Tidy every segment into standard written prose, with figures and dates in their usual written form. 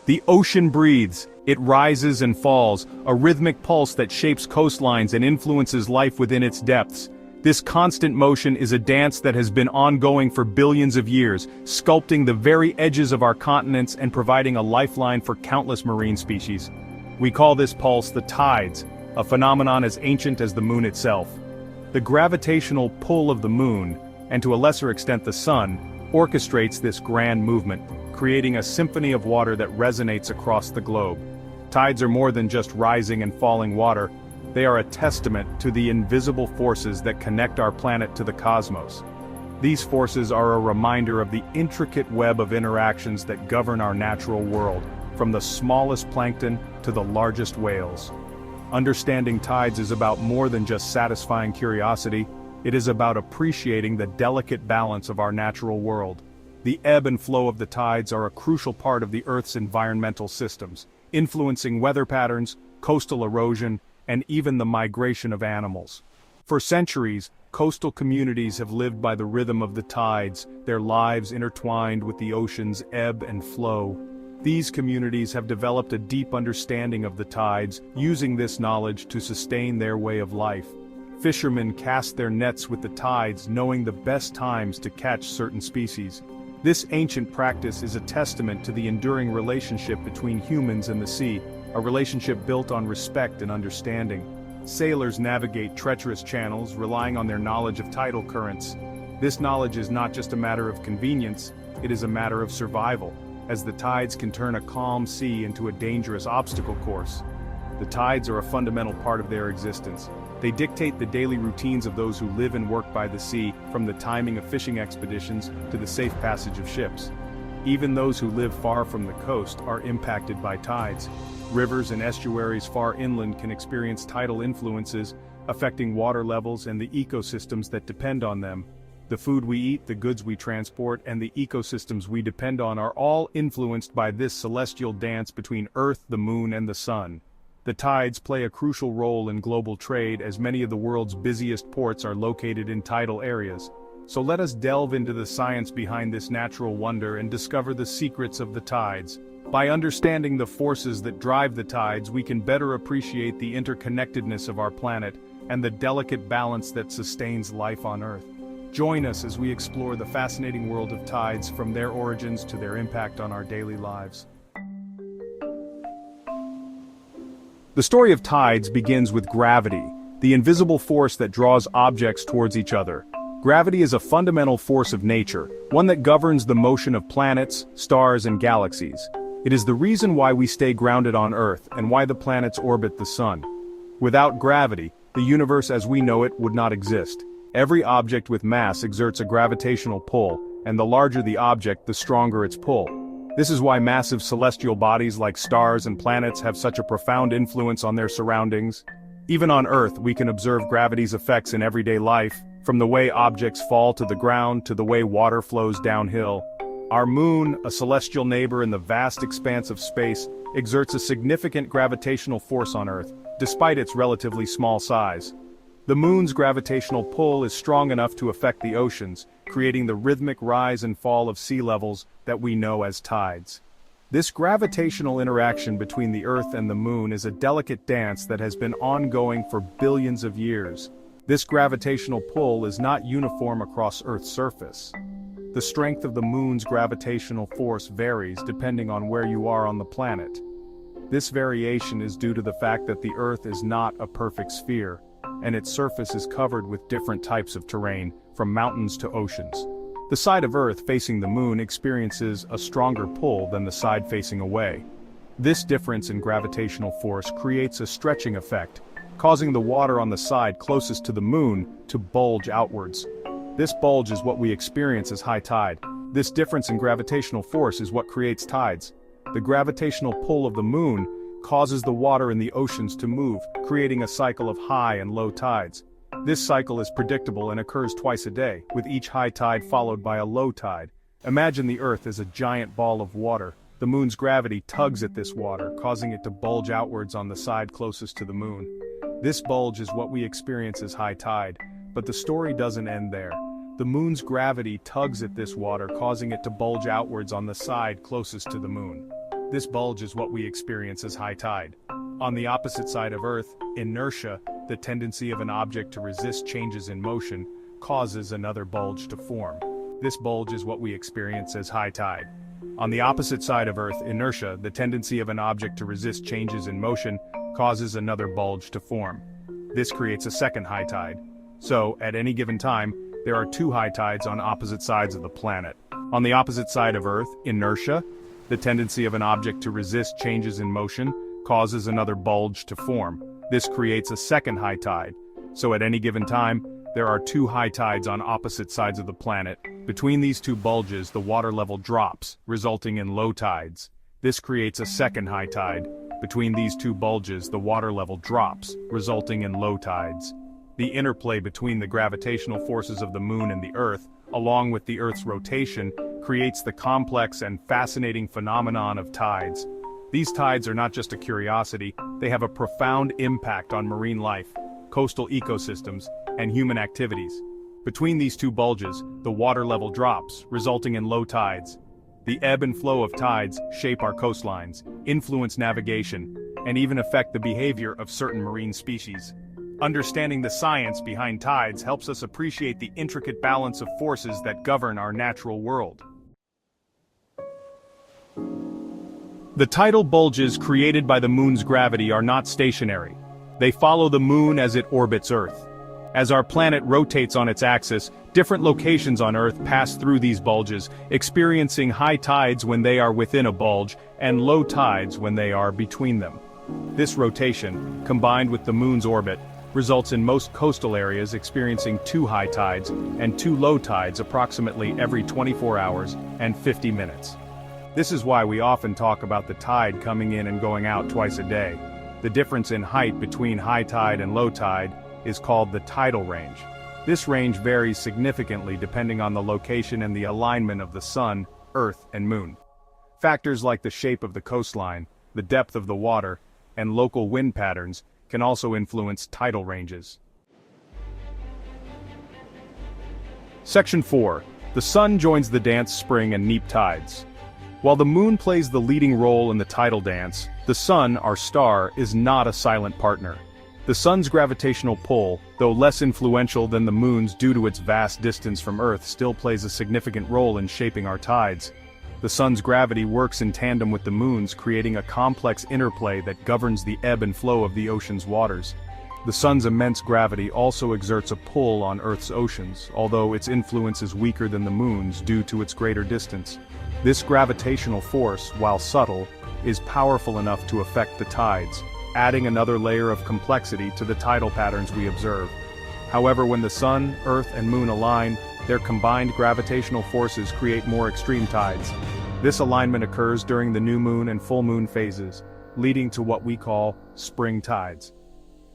The ocean breathes, it rises and falls, a rhythmic pulse that shapes coastlines and influences life within its depths. This constant motion is a dance that has been ongoing for billions of years, sculpting the very edges of our continents and providing a lifeline for countless marine species. We call this pulse the tides, a phenomenon as ancient as the moon itself. The gravitational pull of the moon, and to a lesser extent the sun, orchestrates this grand movement, creating a symphony of water that resonates across the globe. Tides are more than just rising and falling water. They are a testament to the invisible forces that connect our planet to the cosmos. These forces are a reminder of the intricate web of interactions that govern our natural world, from the smallest plankton to the largest whales. Understanding tides is about more than just satisfying curiosity. It is about appreciating the delicate balance of our natural world. The ebb and flow of the tides are a crucial part of the Earth's environmental systems, influencing weather patterns, coastal erosion, and even the migration of animals. For centuries, coastal communities have lived by the rhythm of the tides, their lives intertwined with the ocean's ebb and flow. These communities have developed a deep understanding of the tides, using this knowledge to sustain their way of life. Fishermen cast their nets with the tides, knowing the best times to catch certain species. This ancient practice is a testament to the enduring relationship between humans and the sea, a relationship built on respect and understanding. Sailors navigate treacherous channels, relying on their knowledge of tidal currents. This knowledge is not just a matter of convenience, it is a matter of survival, as the tides can turn a calm sea into a dangerous obstacle course. The tides are a fundamental part of their existence. They dictate the daily routines of those who live and work by the sea, from the timing of fishing expeditions to the safe passage of ships. Even those who live far from the coast are impacted by tides. Rivers and estuaries far inland can experience tidal influences, affecting water levels and the ecosystems that depend on them. The food we eat, the goods we transport, and the ecosystems we depend on are all influenced by this celestial dance between Earth, the moon, and the sun. The tides play a crucial role in global trade, as many of the world's busiest ports are located in tidal areas. So let us delve into the science behind this natural wonder and discover the secrets of the tides. By understanding the forces that drive the tides, we can better appreciate the interconnectedness of our planet and the delicate balance that sustains life on Earth. Join us as we explore the fascinating world of tides, from their origins to their impact on our daily lives. The story of tides begins with gravity, the invisible force that draws objects towards each other. Gravity is a fundamental force of nature, one that governs the motion of planets, stars, and galaxies. It is the reason why we stay grounded on Earth and why the planets orbit the sun. Without gravity, the universe as we know it would not exist. Every object with mass exerts a gravitational pull, and the larger the object, the stronger its pull. This is why massive celestial bodies like stars and planets have such a profound influence on their surroundings. Even on Earth, we can observe gravity's effects in everyday life, from the way objects fall to the ground to the way water flows downhill. Our moon, a celestial neighbor in the vast expanse of space, exerts a significant gravitational force on Earth, despite its relatively small size. The moon's gravitational pull is strong enough to affect the oceans, creating the rhythmic rise and fall of sea levels that we know as tides. This gravitational interaction between the Earth and the moon is a delicate dance that has been ongoing for billions of years. This gravitational pull is not uniform across Earth's surface. The strength of the moon's gravitational force varies depending on where you are on the planet. This variation is due to the fact that the Earth is not a perfect sphere, and its surface is covered with different types of terrain, from mountains to oceans. The side of Earth facing the moon experiences a stronger pull than the side facing away. This difference in gravitational force creates a stretching effect, causing the water on the side closest to the moon to bulge outwards. This bulge is what we experience as high tide. This difference in gravitational force is what creates tides. The gravitational pull of the moon causes the water in the oceans to move, creating a cycle of high and low tides. This cycle is predictable and occurs twice a day, with each high tide followed by a low tide. Imagine the Earth as a giant ball of water. The moon's gravity tugs at this water, causing it to bulge outwards on the side closest to the moon. This bulge is what we experience as high tide, but the story doesn't end there. The moon's gravity tugs at this water, causing it to bulge outwards on the side closest to the moon. This bulge is what we experience as high tide. On the opposite side of Earth, inertia, the tendency of an object to resist changes in motion, causes another bulge to form. This bulge is what we experience as high tide. On the opposite side of Earth, inertia, the tendency of an object to resist changes in motion, causes another bulge to form. This creates a second high tide. So, at any given time, there are two high tides on opposite sides of the planet. On the opposite side of Earth, inertia, the tendency of an object to resist changes in motion, causes another bulge to form. This creates a second high tide. So at any given time, there are two high tides on opposite sides of the planet. Between these two bulges, the water level drops, resulting in low tides. This creates a second high tide. Between these two bulges, the water level drops, resulting in low tides. The interplay between the gravitational forces of the Moon and the Earth, along with the Earth's rotation, creates the complex and fascinating phenomenon of tides. These tides are not just a curiosity, they have a profound impact on marine life, coastal ecosystems, and human activities. Between these two bulges, the water level drops, resulting in low tides. The ebb and flow of tides shape our coastlines, influence navigation, and even affect the behavior of certain marine species. Understanding the science behind tides helps us appreciate the intricate balance of forces that govern our natural world. The tidal bulges created by the Moon's gravity are not stationary. They follow the Moon as it orbits Earth. As our planet rotates on its axis, different locations on Earth pass through these bulges, experiencing high tides when they are within a bulge, and low tides when they are between them. This rotation, combined with the Moon's orbit, results in most coastal areas experiencing two high tides and two low tides approximately every 24 hours and 50 minutes. This is why we often talk about the tide coming in and going out twice a day. The difference in height between high tide and low tide is called the tidal range. This range varies significantly depending on the location and the alignment of the Sun, Earth, and Moon. Factors like the shape of the coastline, the depth of the water, and local wind patterns can also influence tidal ranges. Section 4. The Sun joins the dance spring and neap tides. While the Moon plays the leading role in the tidal dance, the Sun, our star, is not a silent partner. The Sun's gravitational pull, though less influential than the Moon's due to its vast distance from Earth, still plays a significant role in shaping our tides. The Sun's gravity works in tandem with the Moon's, creating a complex interplay that governs the ebb and flow of the ocean's waters. The Sun's immense gravity also exerts a pull on Earth's oceans, although its influence is weaker than the Moon's due to its greater distance. This gravitational force, while subtle, is powerful enough to affect the tides, adding another layer of complexity to the tidal patterns we observe. However, when the Sun, Earth, and Moon align, their combined gravitational forces create more extreme tides. This alignment occurs during the new moon and full moon phases, leading to what we call spring tides.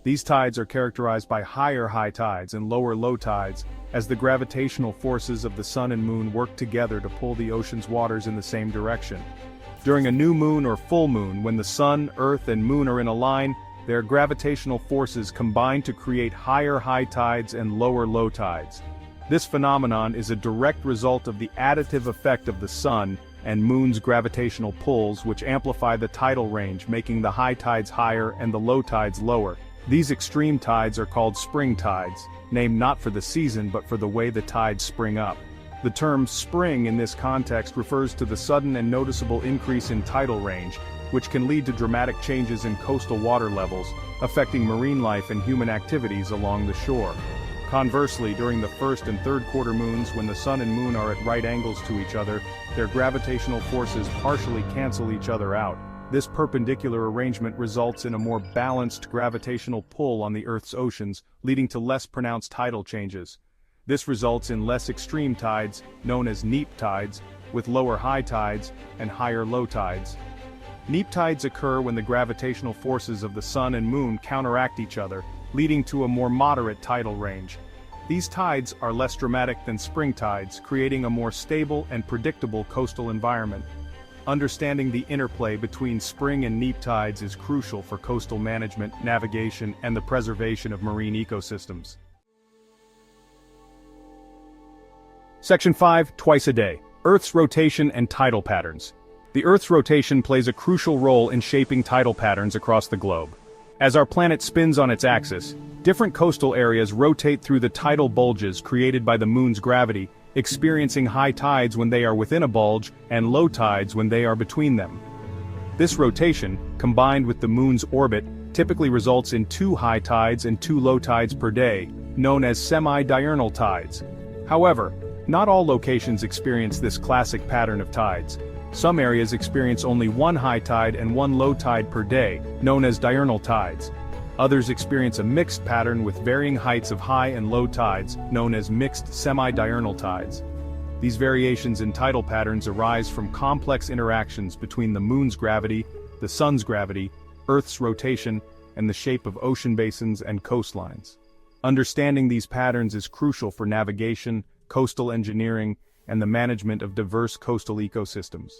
These tides are characterized by higher high tides and lower low tides, as the gravitational forces of the Sun and Moon work together to pull the ocean's waters in the same direction. During a new moon or full moon, when the Sun, Earth, and Moon are in a line, their gravitational forces combine to create higher high tides and lower low tides. This phenomenon is a direct result of the additive effect of the Sun and Moon's gravitational pulls, which amplify the tidal range, making the high tides higher and the low tides lower. These extreme tides are called spring tides, named not for the season but for the way the tides spring up. The term spring in this context refers to the sudden and noticeable increase in tidal range, which can lead to dramatic changes in coastal water levels, affecting marine life and human activities along the shore. Conversely, during the first and third quarter moons, when the Sun and Moon are at right angles to each other, their gravitational forces partially cancel each other out. This perpendicular arrangement results in a more balanced gravitational pull on the Earth's oceans, leading to less pronounced tidal changes. This results in less extreme tides, known as neap tides, with lower high tides and higher low tides. Neap tides occur when the gravitational forces of the Sun and Moon counteract each other, leading to a more moderate tidal range. These tides are less dramatic than spring tides, creating a more stable and predictable coastal environment. Understanding the interplay between spring and neap tides is crucial for coastal management, navigation, and the preservation of marine ecosystems. Section 5. Twice a day. Earth's rotation and tidal patterns. The Earth's rotation plays a crucial role in shaping tidal patterns across the globe. As our planet spins on its axis, different coastal areas rotate through the tidal bulges created by the moon's gravity, experiencing high tides when they are within a bulge and low tides when they are between them. This rotation, combined with the moon's orbit, typically results in 2 high tides and 2 low tides per day, known as semi-diurnal tides. However, not all locations experience this classic pattern of tides. Some areas experience only 1 high tide and 1 low tide per day, known as diurnal tides. Others experience a mixed pattern with varying heights of high and low tides, known as mixed semi-diurnal tides. These variations in tidal patterns arise from complex interactions between the moon's gravity, the sun's gravity, Earth's rotation, and the shape of ocean basins and coastlines. Understanding these patterns is crucial for navigation, coastal engineering, and the management of diverse coastal ecosystems.